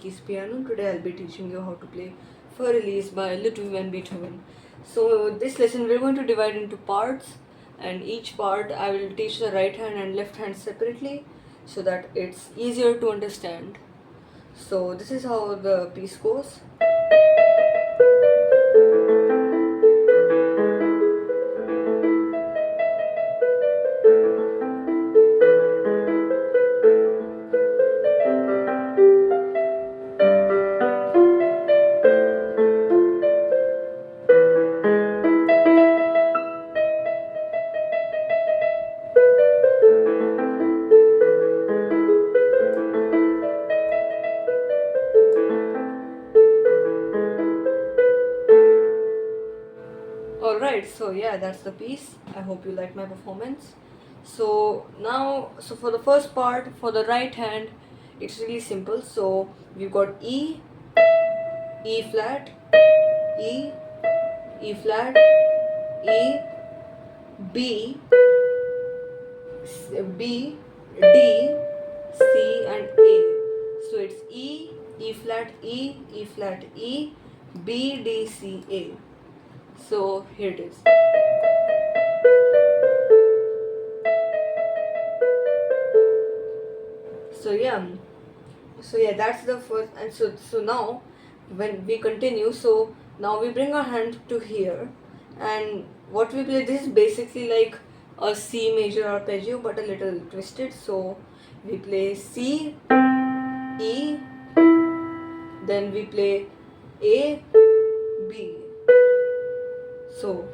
Keys piano. Today I'll be teaching you how to play For Elise by Ludwig van Beethoven. So this lesson we're going to divide into parts, and each part I will teach the right hand and left hand separately so that it's easier to understand. So this is how the piece goes. Alright, so yeah, that's the piece. I hope you like my performance. So now, so for the first part, for the right hand, it's really simple. So we've got E, E flat, E, E flat, E, B, B, D, C and A. So it's E, E flat, E, E flat, E, B, D, C, A. So here it is. So yeah, that's the first. And so now when we continue, so now we bring our hand to here, and what we play, this is basically like a C major arpeggio but a little twisted. So we play C, E, then we play A, B. So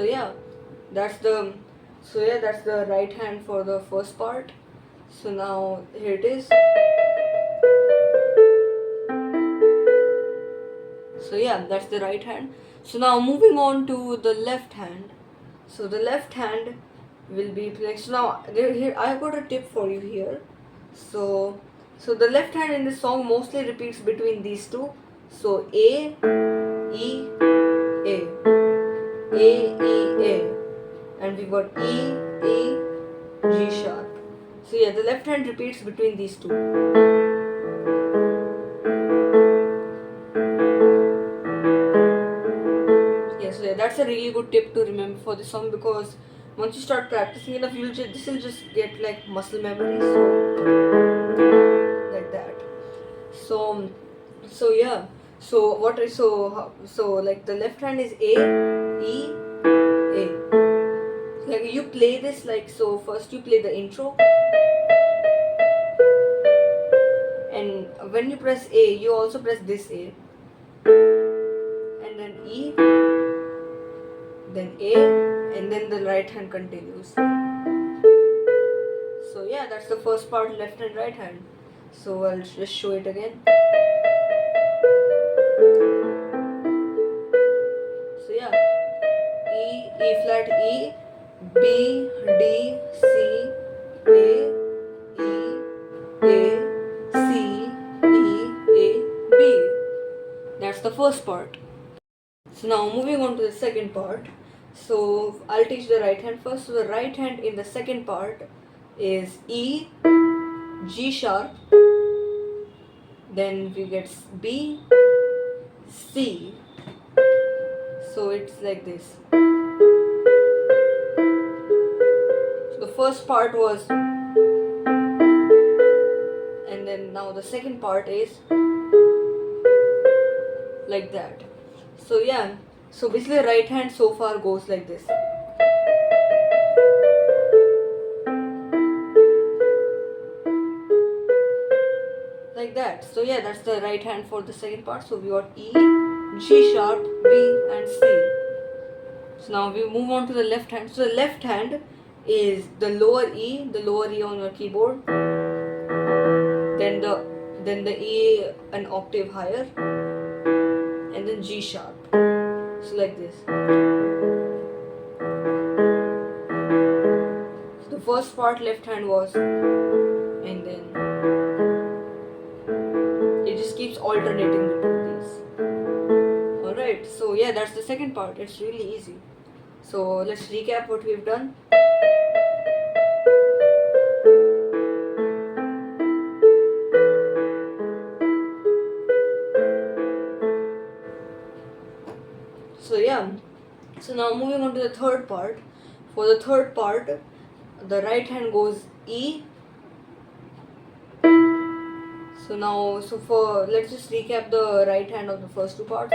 yeah, that's the right hand for the first part. So now here it is. So yeah, that's the right hand. So now moving on to the left hand. So the left hand will be playing. So now here I've got a tip for you here. So the left hand in this song mostly repeats between these two. So A, E, A, A, E, A, and we've got E, E, G sharp. So yeah, the left hand repeats between these two. So yeah, that's a really good tip to remember for this song, because once you start practicing enough, this will just get like muscle memory. So like that. So yeah. So like the left hand is A, E, A. Like you play this like so. First you play the intro, and when you press A, you also press this A, and then E, then A, and then the right hand continues. So yeah, that's the first part, left and right hand. So I'll just show it again. So yeah, E, E flat, E, B, D, C, A, E, A, C, E, A, B. That's the first part. So now moving on to the second part. So I'll teach the right hand first. So the right hand in the second part is E, G sharp, then we get B, C. So it's like this. So the first part was, and then now the second part is like that. So yeah, so basically the right hand so far goes like this. Like that. So yeah, that's the right hand for the second part. So we got E, G sharp, B and C. So now we move on to the left hand. So the left hand is the lower E on your keyboard, then the E an octave higher, and then G sharp. So like this. So the first part left hand was, and then it just keeps alternating between these. Alright, so yeah, that's the second part. It's really easy. So let's recap what we've done. yeah, so now moving on to the third part. For the third part, the right hand goes E. So now, let's just recap the right hand of the first two parts.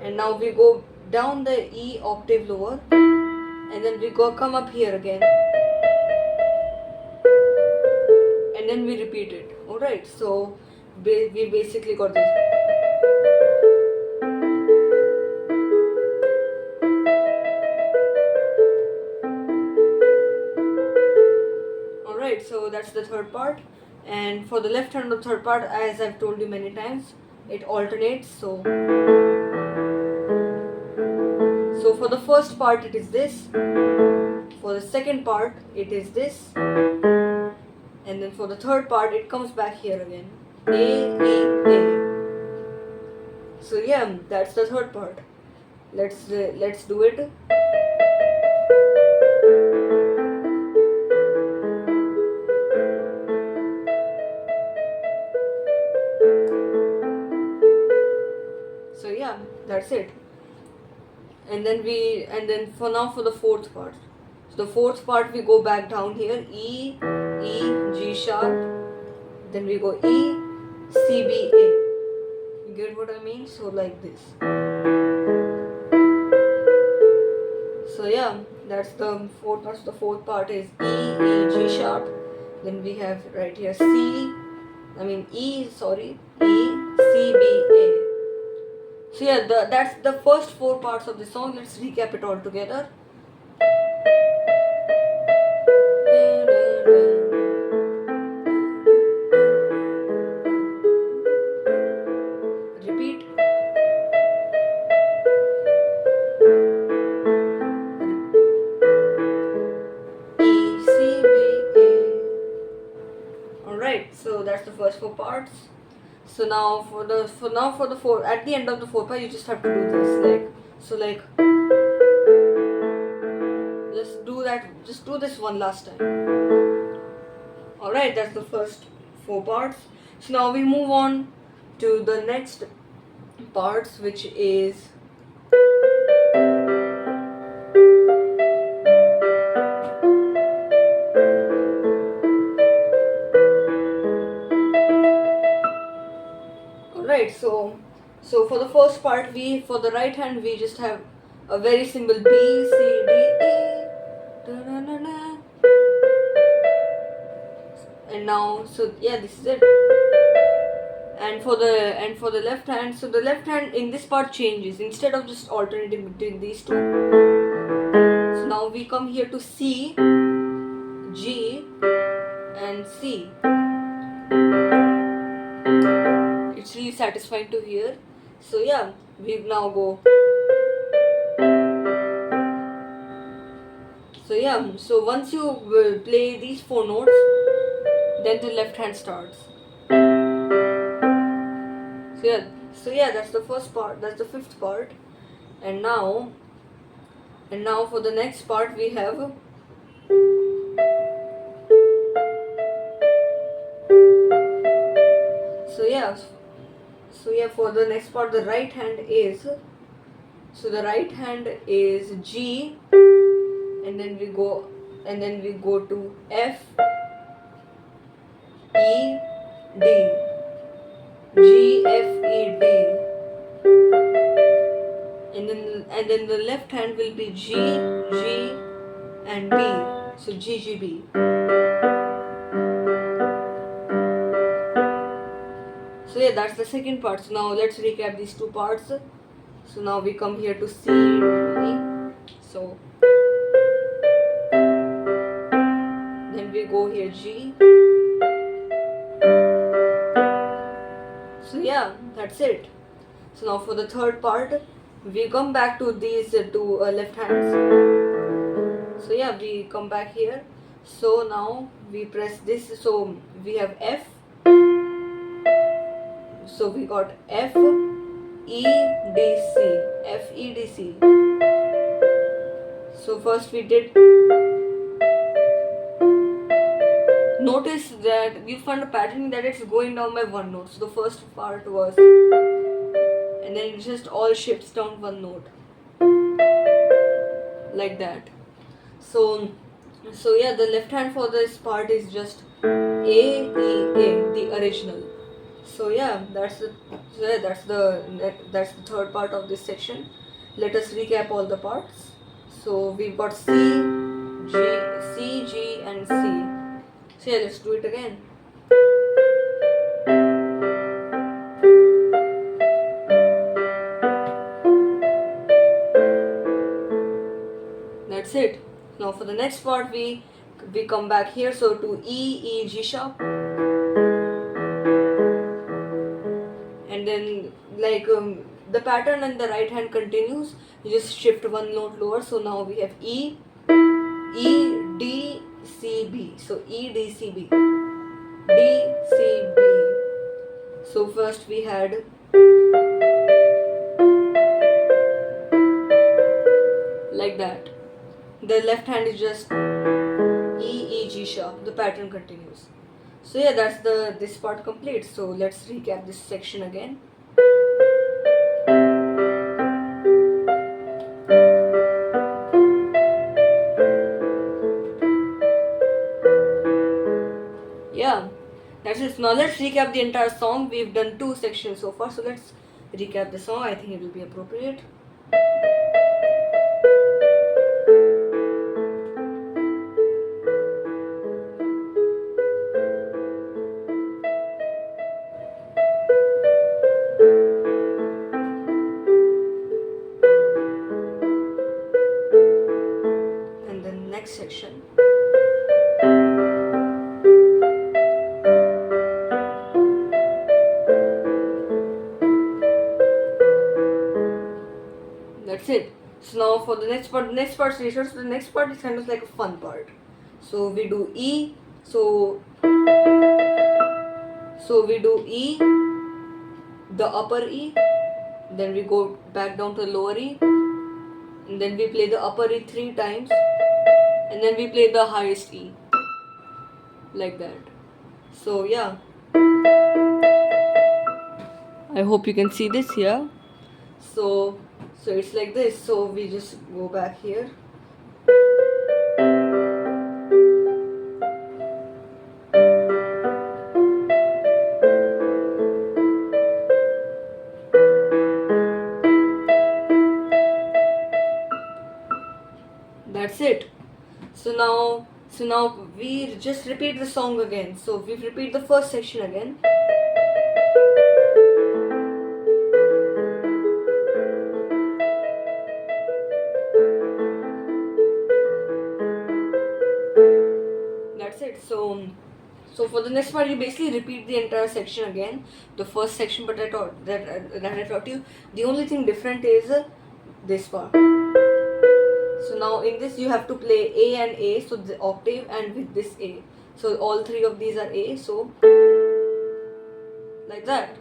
And now we go down the E octave lower, and then we come up here again, and then we repeat it. Alright, so we basically got this. Alright, so that's the third part. And for the left hand of the third part, as I've told you many times, it alternates. So for the first part it is this. For the second part it is this. And then for the third part it comes back here again. A, E, A. So yeah, that's the third part. Let's do it. So yeah, that's it. And then for the fourth part. So the fourth part we go back down here, E, G sharp, then we go E, C, B, A. You get what I mean? So like this. So yeah, that's the fourth part. The fourth part is E, G sharp. Then we have right here E, C, B, A. So yeah, that's the first four parts of the song. Let's recap it all together. Repeat. E, C, B, A. Alright, so that's the first four parts. So now for the four, at the end of the fourth part, you just have to do this, just do this one last time. Alright, that's the first four parts. So now we move on to the next parts, which is alright, so for the first part, for the right hand we just have a very simple B, C, D, E. And now, so yeah, this is it. And for the left hand, so the left hand in this part changes. Instead of just alternating between these two, so now we come here to C, G, and C. It's really satisfying to hear. So yeah, we now go. So yeah, so once you will play these four notes, then the left hand starts. So yeah, that's the first part. That's the fifth part. And now for the next part we have. So yeah, for the next part, the right hand is. So the right hand is G, and then we go to F, E, D. G, F, E, D. And then the left hand will be G, G, and B. So G, G, B. So yeah, that's the second part. So now let's recap these two parts. So now we come here to C, E. So then we go here G. So yeah, that's it. So now for the third part, we come back to these two left hands. So yeah, we come back here. So now we press this. So we have F. So we got F, E, D, C. F, E, D, C. So first we did notice that you find a pattern that it's going down by one note. So the first part was, and then it just all shifts down one note, like that. So yeah, the left hand for this part is just A E A, the original. So yeah, that's the third part of this section. Let us recap all the parts. So we've got G, and C. So yeah, let's do it again. That's it. Now for the next part, we come back here. So to E, G sharp, and then like the pattern in the right hand continues. You just shift one note lower. So now we have E, D, C, B. So E, D, C, B, D, C, B. So first we had like that. The left hand is just E, G sharp. The pattern continues. So yeah, that's this part complete. So let's recap this section again. Yeah, that's it. Now let's recap the entire song. We've done 2 sections so far. So let's recap the song. I think it will be appropriate. Section. That's it. So now for the next part is research. So the next part is kind of like a fun part. So we do E. So we do E, the upper E, then we go back down to the lower E, and then we play the upper E 3 times, and then we play the highest E, like that. So yeah, I hope you can see this here. So it's like this. So we just go back here. That's it. So now we just repeat the song again. So we repeat the first section again. That's it. So for the next part, you basically repeat the entire section again, the first section. But I taught you. The only thing different is this part. So now in this you have to play A and A, so the octave and with this A. So all 3 of these are A, so like that.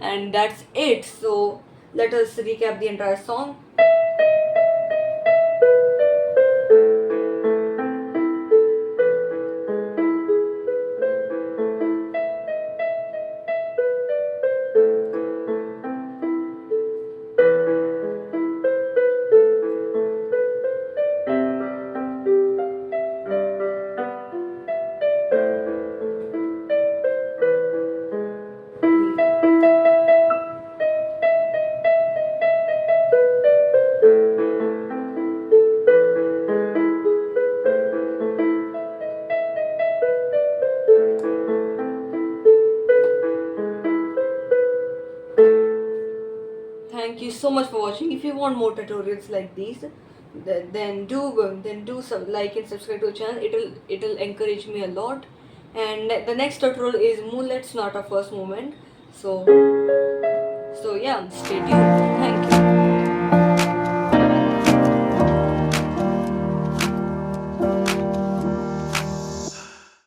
And that's it. So let us recap the entire song. Thank you so much for watching. If you want more tutorials like these, then do some like and subscribe to the channel. It'll encourage me a lot. And the next tutorial is Moonlight Sonata first movement. So yeah, stay tuned.